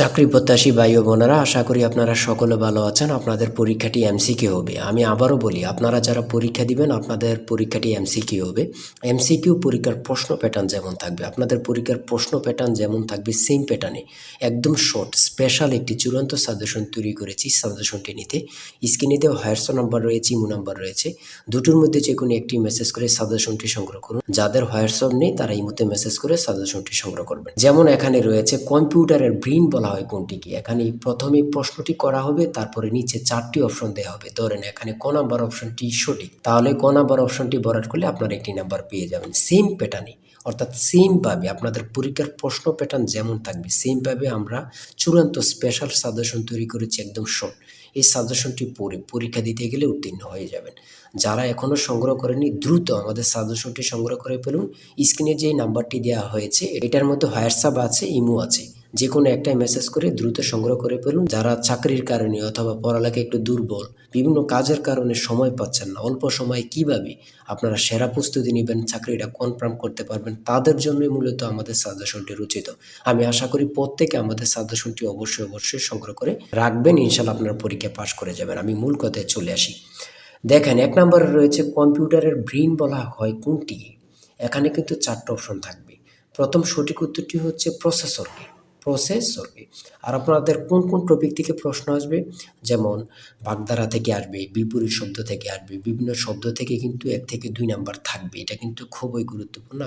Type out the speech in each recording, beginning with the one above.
চাকরি প্রত্যাশী ভাই ও বোনেরা, আশা করি আপনারা সকলে ভালো আছেন। আপনাদের পরীক্ষাটি এমসিকিউ হবে। আমি আবারও বলি, আপনারা যারা পরীক্ষা দিবেন আপনাদের পরীক্ষাটি এমসিকিউ হবে। এমসিকিউ পরীক্ষার প্রশ্ন প্যাটার্ন যেমন থাকবে, আপনাদের পরীক্ষার প্রশ্ন প্যাটার্ন যেমন থাকবে সেম প্যাটার্নে একদম শর্ট স্পেশাল একটি চূড়ান্ত সাজেশন তৈরি করেছি। সাজেশনটি নিতে স্ক্রিনে দেওয়া হোয়াটসঅ্যাপ নাম্বার রয়েছে, ইমো নাম্বার রয়েছে, দুটোর মধ্যে যে কোনো একটি মেসেজ করে সাজেশনটি সংগ্রহ করুন। যাদের হোয়াটসঅ্যাপ নেই তারা ইমোতে মেসেজ করে সাজেশনটি সংগ্রহ করবেন। যেমন এখানে রয়েছে কম্পিউটারের ব্রেইন বলা হয় কোনটিকে। এখানে প্রথমে প্রশ্নটি করা হবে, তারপরে নিচে 4টি অপশন দেওয়া হবে। ধরেন এখানে ক নাম্বার অপশনটি সঠিক, তাহলে ক নাম্বার অপশনটি ভরাট করলে আপনারা একটি নাম্বার পেয়ে যাবেন। সেম প্যাটার্নে, অর্থাৎ সেমভাবে আপনাদের পরীক্ষার প্রশ্ন প্যাটার্ন যেমন থাকবে সেমভাবে আমরা চূড়ান্ত স্পেশাল সাজেশন তৈরি করেছি, একদম শর্ট। এই সাজেশনটি পড়ে পরীক্ষা দিতে গেলে উত্তীর্ণ হয়ে যাবেন। যারা এখনও সংগ্রহ করেনি দ্রুত আমাদের সাজেশনটি সংগ্রহ করে ফেলুন। স্ক্রিনে যে নাম্বারটি দেওয়া হয়েছে এটার মধ্যে হোয়াটসঅ্যাপ আছে, ইমো আছে, যে কোনো একটাই মেসেজ করে দ্রুত সংগ্রহ করে ফেলুন। যারা চাকরির কারণে অথবা পড়ালেখা একটু দুর্বল, বিভিন্ন কাজের কারণে সময় পাচ্ছেন না, অল্প সময়ে কিভাবে আপনারা সেরা প্রস্তুতি নেবেন, চাকরিটা কনফার্ম করতে পারবেন, তাদের জন্যই মূলত আমাদের সাজেশনটি রচিত। আমি আশা করি প্রত্যেকে আমাদের সাজেশনটি অবশ্যই সংগ্রহ করে রাখবেন। ইনশাল্লাহ আপনারা পরীক্ষায় পাশ করে যাবেন। আমি মূল কথায় চলে আসি। দেখেন, 1 নম্বরে রয়েছে কম্পিউটারের ব্রেইন বলা হয় কোনটি। এখানে কিন্তু 4টা অপশন থাকবে। প্রথম সঠিক উত্তরটি হচ্ছে প্রসেসরকে। আর আপনাদের কোন কোন টপিক থেকে প্রশ্ন আসবে, যেমন বাগধারা থেকে আসবে, বিপরীত শব্দ থেকে আসবে, বিভিন্ন শব্দ থেকে কিন্তু 1 থেকে 2 নাম্বার থাকবে। এটা কিন্তু খুবই গুরুত্বপূর্ণ,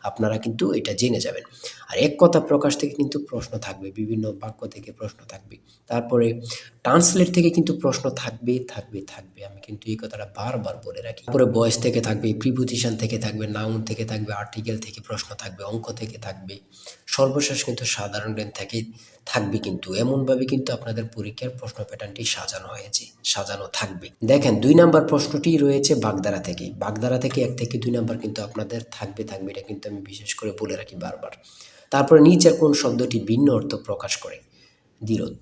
আপনারা কিন্তু এটা জেনে যাবেন। আর এক কথা প্রকাশ থেকে কিন্তু প্রশ্ন থাকবে, বিভিন্ন বাক্য থেকে প্রশ্ন থাকবে। তারপরে ট্রান্সলেট থেকে কিন্তু প্রশ্ন থাকবে। আমি কিন্তু এই কথাটা বারবার বলে রাখি। তারপরে ভয়েস থেকে থাকবে, প্রিপোজিশন থেকে থাকবে, নাউন থেকে থাকবে, আর্টিকেল থেকে প্রশ্ন থাকবে, অঙ্ক থেকে থাকবে, সর্বশেষ কিন্তু সাধারণ জ্ঞান থেকে থাকবে। কিন্তু এমনভাবে কিন্তু আপনাদের পরীক্ষার প্রশ্ন প্যাটার্নটি সাজানো থাকবে। দেখেন, 2 নাম্বার প্রশ্নটি রয়েছে বাগধারা থেকে। বাগধারা থেকে 1 থেকে 2 নাম্বার কিন্তু আপনাদের থাকবে। এটা কিন্তু আমি বিশেষ করে বলে রাখি বারবার। তারপরে নিচের কোন শব্দটি ভিন্ন অর্থ প্রকাশ করে, দ্বিরোধ,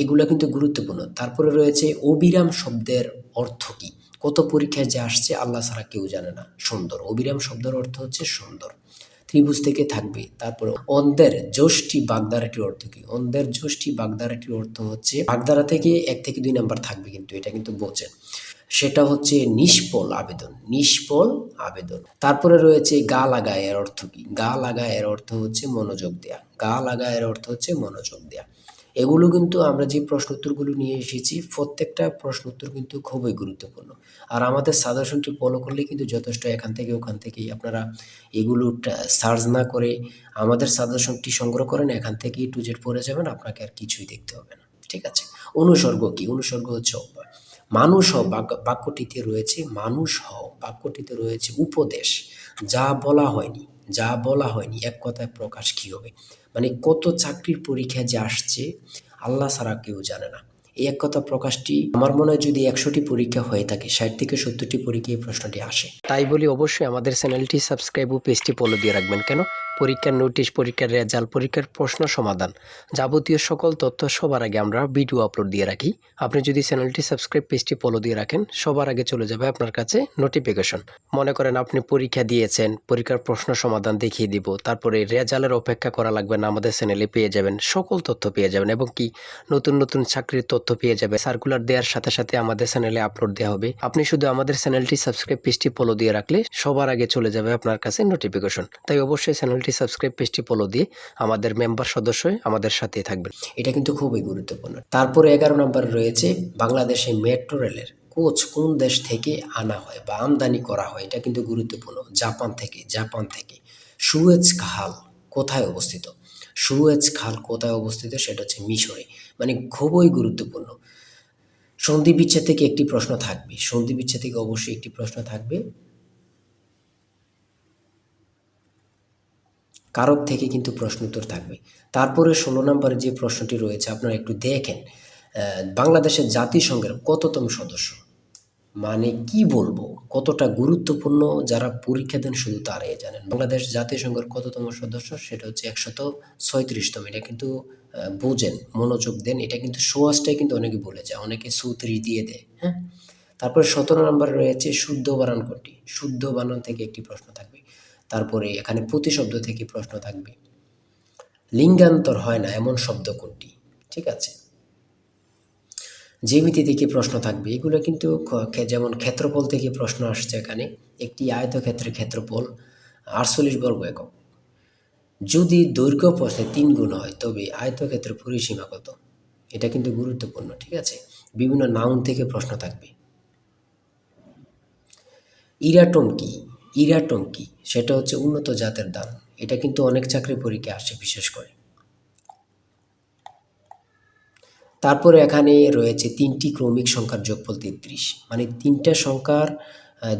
এগুলো কিন্তু গুরুত্বপূর্ণ। তারপরে রয়েছে অবিরাম শব্দের অর্থ কী। কত পরীক্ষায় যে আসছে আল্লাহ ছাড়া কেউ জানে না। সুন্দর, অবিরাম শব্দের অর্থ হচ্ছে সুন্দর। ত্রিভুজ থেকে থাকবে। তারপরে অন্ধের যষ্টি বাগধারাটির অর্থ কী। অন্ধের যষ্টি বাগধারাটির অর্থ হচ্ছে, বাগধারা থেকে 1 থেকে 2 নাম্বার থাকবে, কিন্তু এটা কিন্তু বোঝেন, সেটা হচ্ছে নিষ্ফল আবেদন। তারপরে রয়েছে গা লাগা, এর অর্থ কী। গা লাগা এর অর্থ হচ্ছে মনোযোগ দেয়া। এগুলো কিন্তু আমরা যে প্রশ্ন উত্তরগুলো নিয়ে এসেছি প্রত্যেকটা প্রশ্ন উত্তর কিন্তু খুবই গুরুত্বপূর্ণ। আর আমাদের সাজেশনটি ফলো করলে কিন্তু যথেষ্ট। এখান থেকে ওখান থেকেই আপনারা এগুলো সার্চ না করে আমাদের সাজেশনটি সংগ্রহ করেন, এখান থেকে টু জেড পড়ে যাবেন, আপনাকে আর কিছুই দেখতে হবে না। ঠিক আছে। অনুসর্গ কি। অনুসর্গ হচ্ছে অভ্যাস। বাক্যটিতে রয়েছে উপদেশ। যা বলা হয়নি এক কথায় প্রকাশ কী হবে। মানে কত চাকরির পরীক্ষায় যে আসছে আল্লাহ ছাড়া কেউ জানে না। এই এক কথা প্রকাশটি আমার মনে হয় যদি 100টি পরীক্ষা হয়ে থাকে 60 থেকে 70টি পরীক্ষায় এই প্রশ্নটি আসে। তাই বলি অবশ্যই আমাদের চ্যানেলটি সাবস্ক্রাইব ও পেজটি ফলো দিয়ে রাখবেন। কেন? পরীক্ষার নোটিশ, পরীক্ষার রেজাল্ট, পরীক্ষার প্রশ্ন সমাধান, যাবতীয় সকল তথ্য সবার আগে আমরা ভিডিও আপলোড দিয়ে রাখি। আপনি যদি চ্যানেলটি সাবস্ক্রাইব, পেজটি ফলো দিয়ে রাখেন, সবার আগে চলে যাবে আপনার কাছে নোটিফিকেশন। মনে করেন আপনি পরীক্ষা দিয়েছেন, পরীক্ষার প্রশ্ন সমাধান দেখিয়ে দিব, তারপরে রেজাল্টের অপেক্ষা করা লাগবে না, আমাদের চ্যানেলে পেয়ে যাবেন, সকল তথ্য পেয়ে যাবেন, এবং কি নতুন চাকরির তথ্য পেয়ে যাবে। সার্কুলার দেওয়ার সাথে আমাদের চ্যানেলে আপলোড দেওয়া হবে। আপনি শুধু আমাদের চ্যানেলটি সাবস্ক্রাইব, পেজটি ফলো দিয়ে রাখলে সবার আগে চলে যাবে আপনার কাছে নোটিফিকেশন। তাই অবশ্যই চ্যানেলটি সাবস্ক্রাইব, পেজটি ফলো দিয়ে আমাদের মেম্বার সদস্য হয়ে আমাদের সাথেই থাকবেন। এটা কিন্তু খুবই গুরুত্বপূর্ণ। তারপরে 11 নম্বর রয়েছে বাংলাদেশে মেট্রো রেলের কোচ কোন দেশ থেকে আনা হয় বা আমদানি করা হয়। এটা কিন্তু গুরুত্বপূর্ণ। জাপান থেকে। সুয়েজ খাল কোথায় অবস্থিত। সেটা হচ্ছে মিশরে। মানে খুবই গুরুত্বপূর্ণ। সন্ধি বিচ্ছেদ থেকে একটি প্রশ্ন থাকবে। অবশ্যই একটি প্রশ্ন থাকবে। কারক থেকে কিন্তু প্রশ্ন উত্তর থাকবে। তারপরে 16 নম্বরে যে প্রশ্নটি রয়েছে আপনারা একটু দেখেন, বাংলাদেশের জাতিসংঘের কততম সদস্য। মানে কি বলবো, কতটা গুরুত্বপূর্ণ, যারা পরীক্ষা দেন শুধু তারাই জানেন। বাংলাদেশ জাতিসংঘের কততম সদস্য, সেটা হচ্ছে 136তম। এটা কিন্তু বোঝেন, মনোযোগ দেন। এটা কিন্তু সোয়াশটাই কিন্তু অনেকে বলে যায়, অনেকে 34 দিয়ে দেয়। হ্যাঁ। তারপরে 17 নম্বরে রয়েছে শুদ্ধ বানান কোনটি। শুদ্ধ বানান থেকে একটি প্রশ্ন থাকবে। তারপরে এখানে প্রতিশব্দ থেকে প্রশ্ন থাকবে। লিঙ্গান্তর হয় না এমন শব্দ কোনটি? ঠিক আছে, জ্যামিতি থেকে প্রশ্ন থাকবে, এগুলো কিন্তু যেমন ক্ষেত্রফল থেকে প্রশ্ন আসছে এখানে। একটি আয়তক্ষেত্রের ক্ষেত্রফল 48 বর্গ একক। যদি দৈর্ঘ্য প্রস্থে 3 গুণ হয় তবে আয়তক্ষেত্রের পরিসীমা কত? এটা কিন্তু গুরুত্বপূর্ণ। ঠিক আছে, বিভিন্ন নাউন থেকে প্রশ্ন থাকবে। ইরাটোম কি? ইরাটোম কি? সেটা হচ্ছে উন্নত জাতের ধান। এটা কিন্তু অনেক চাকরি পরীক্ষায় আসে বিশেষ করে। তারপরে এখানে রয়েছে 3টি ক্রমিক সংখ্যার যোগফল 33, মানে 3টা সংখ্যার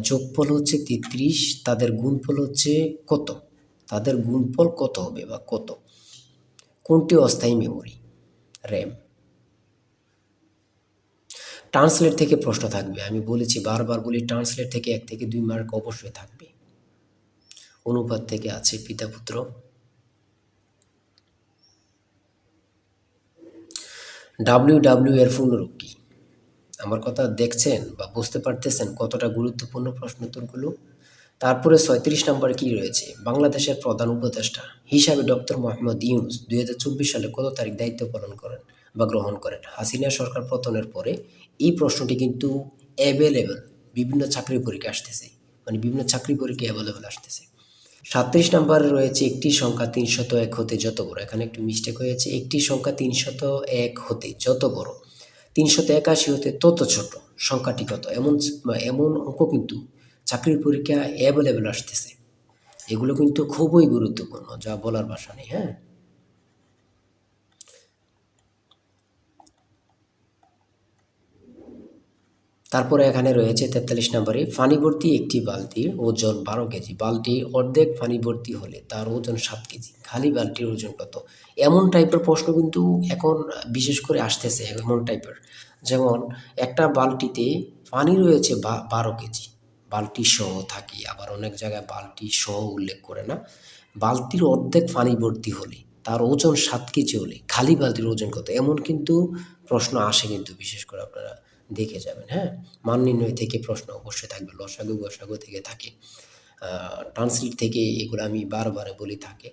যোগফল হচ্ছে 33, তাদের গুণফল হচ্ছে কত? তাদের গুণফল কত হবে বা কত? কোনটি অস্থায়ী মেমোরি? র্যাম। ট্রান্সলেট থেকে প্রশ্ন থাকবে, আমি বলেছি বারবার বলি, ট্রান্সলেট থেকে 1 থেকে 2 মার্ক অবশ্যই থাকবে। অনুপাত থেকে আছে পিতা পুত্র। ডাব্লিউ এর পূর্ণরূপ কি? আমার কথা দেখছেন বা বুঝতে পারতেছেন কতটা গুরুত্বপূর্ণ প্রশ্ন উত্তরগুলো? তারপরে 36 নম্বরে কি রয়েছে? বাংলাদেশের প্রধান উপদেষ্টা হিসাবে ডক্টর মোহাম্মদ ইউনূস 2024 সালে কত তারিখ দায়িত্ব পালন করেন বা গ্রহণ করেন? হাসিনা সরকার পতনের পরে এই প্রশ্নটি কিন্তু অ্যাভেলেবল, বিভিন্ন চাকরি পরীক্ষা আসতেছে, মানে বিভিন্ন চাকরি পরীক্ষা অ্যাভেলেবল আসতেছে। 37 নম্বরে রয়েছে একটি সংখ্যা 301 হতে যত বড়। এখানে একটু মিস্টেক হয়েছে, একটি সংখ্যা 301 হতে যত বড় 381 হতে তত ছোট সংখ্যাটি কত? এমন এমন অঙ্ক কিন্তু চাকরির পরীক্ষা অ্যাভেলেবল আসতেছে। এগুলো কিন্তু খুবই গুরুত্বপূর্ণ, যা বলার ভাষা নেই। হ্যাঁ, তারপরে এখানে রয়েছে 43 নম্বরে, পানি ভর্তি একটি বালতির ওজন 12 কেজি, বালতির অর্ধেক পানি ভর্তি হলে তার ওজন 7 কেজি, খালি বালতির ওজন কত? এমন টাইপের প্রশ্ন কিন্তু এখন বিশেষ করে আসতেছে, এমন টাইপের। যেমন একটা বালতিতে পানি রয়েছে 12 কেজি, বালতি সহ থাকে, আবার অনেক জায়গায় বালতি সহ উল্লেখ করে না। বালতির অর্ধেক পানি ভর্তি হলে তার ওজন 7 কেজি হলে খালি বালতির ওজন কত? এমন কিন্তু প্রশ্ন আসে কিন্তু, বিশেষ করে আপনারা দেখে যাবেন। হ্যাঁ, মান নির্ণয় থেকে প্রশ্ন অবশ্যই থাকবে, লসাগু গসাগু থেকে থাকে, ট্রান্সলেট থেকে, এগুলো আমি বারবার বলি থাকে।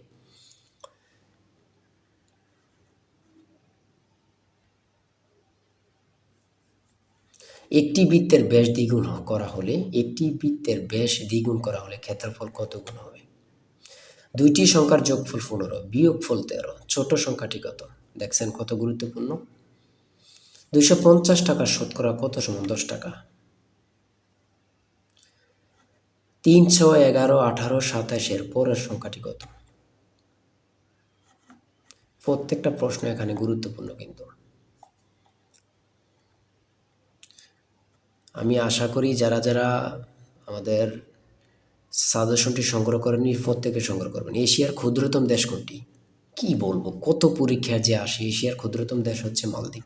একটি বৃত্তের ব্যাস দ্বিগুণ করা হলে, একটি বৃত্তের ব্যাস দ্বিগুণ করা হলে ক্ষেত্রফল কত গুণ হবে? দুইটি সংখ্যার যোগফল 15, বিয়োগফল 13, ছোট সংখ্যাটি কত? দেখছেন কত গুরুত্বপূর্ণ। 250 টাকা শতকরা কত সমান 10 টাকা? 3, 6, 11, 18, 27 এর পরের সংখ্যাটি কত? প্রত্যেকটা প্রশ্ন এখানে গুরুত্বপূর্ণ কিন্তু। আমি আশা করি যারা যারা আমাদের সাজেশনটি সংগ্রহ করেননি, প্রত্যেকে সংগ্রহ করবেন। এশিয়ার ক্ষুদ্রতম দেশ কোনটি? কি বলবো, কত পরীক্ষা যে আসে। এশিয়ার ক্ষুদ্রতম দেশ হচ্ছে মালদ্বীপ।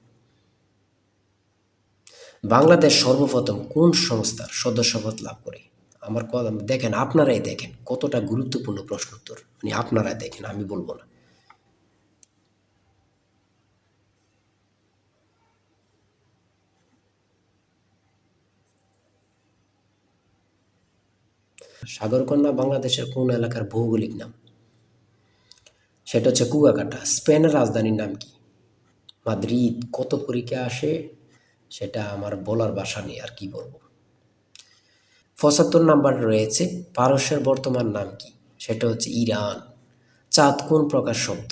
বাংলাদেশ সর্বপ্রথম কোন সংস্থার সদস্যপদ লাভ করে? আমার কথা দেখেন, আপনারাই দেখেন কতটা গুরুত্বপূর্ণ প্রশ্ন উত্তর, মানে আপনারাই দেখেন, আমি বলবো না। সাগরকন্যা বাংলাদেশের কোন এলাকার ভৌগোলিক নাম? সেটা হচ্ছে কুয়াকাটা। স্পেনের রাজধানীর নাম কি? মাদ্রিদ। কত পরীক্ষা আসে সেটা আমার বলার ভাষা নেই, আর কি বলবো। 75 নাম্বার রয়েছে, পারস্যের বর্তমান নাম কি? সেটা হচ্ছে ইরান। চাঁদ কোন প্রকার শব্দ?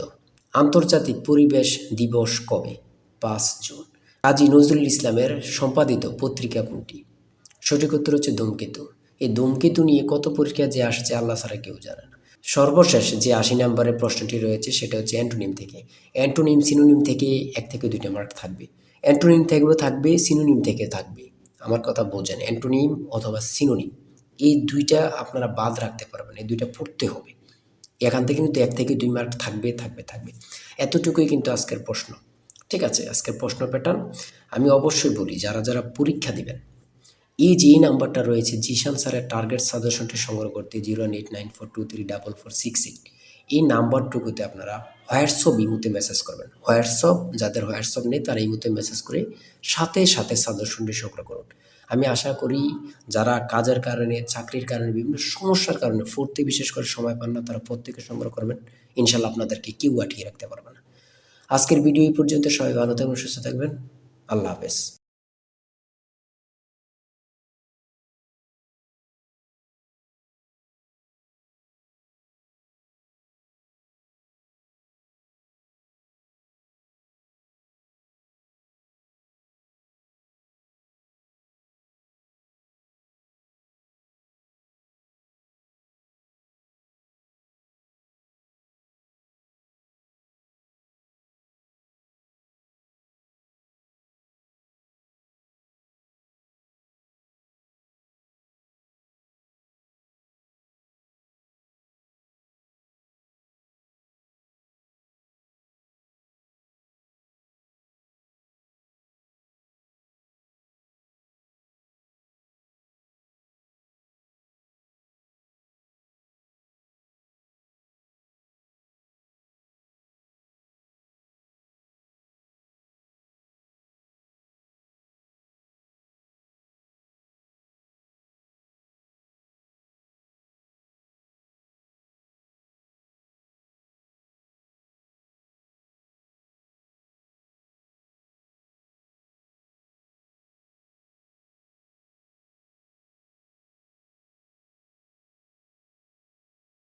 আন্তর্জাতিক পরিবেশ দিবস কবে? 5 জুন। কাজী নজরুল ইসলামের সম্পাদিত পত্রিকা কোনটি? সঠিক উত্তর হচ্ছে ধূমকেতু। এই ধূমকেতু নিয়ে কত পরীক্ষা যে আসছে আল্লাহ ছাড়া কেউ জানে না। সর্বশেষ যে 80 নম্বরের প্রশ্নটি রয়েছে সেটা হচ্ছে অ্যান্টোনিম থেকে। অ্যান্টোনিম সিনোনিম থেকে 1 থেকে 2টা মার্ক থাকবে। অ্যান্টোনিম থেকেও থাকবে, সিনোনিম থেকে থাকবে। আমার কথা বোঝেন, অ্যান্টোনিম অথবা সিনোনিম, এই 2টা আপনারা বাদ রাখতে পারবেন, এই 2টা পড়তে হবে। এখান থেকে কিন্তু 1 থেকে 2 মার্ক থাকবে থাকবে থাকবে। এতটুকুই কিন্তু আজকের প্রশ্ন। ঠিক আছে, আজকের প্রশ্ন প্যাটার্ন আমি অবশ্যই বলি, যারা যারা পরীক্ষা দিবেন, এই যে এই নাম্বারটা রয়েছে জিশান স্যারের টার্গেট সাজেশনটি সংগ্রহ করতে 01894234468, এই নাম্বারটুকুতে আপনারা হোয়াটসঅ্যাপ ইমুতে মেসেজ করবেন। হোয়াটসঅ্যাপ, যাদের হোয়াটসঅ্যাপ নেই তারা ইমুতে মেসেজ করে সাথে সাথে সাজেশনটি সংগ্রহ করুন। আমি আশা করি যারা কাজের কারণে, চাকরির কারণে, বিভিন্ন সমস্যার কারণে পড়তে বিশেষ করে সময় পান না, তারা প্রত্যেকে সংগ্রহ করবেন। ইনশাআল্লাহ আপনাদেরকে কেউ আটকিয়ে রাখতে পারবে না। আজকের ভিডিও এই পর্যন্ত। সবাই ভালো থাকবেন, সুস্থ থাকবেন। আল্লাহ হাফেজ।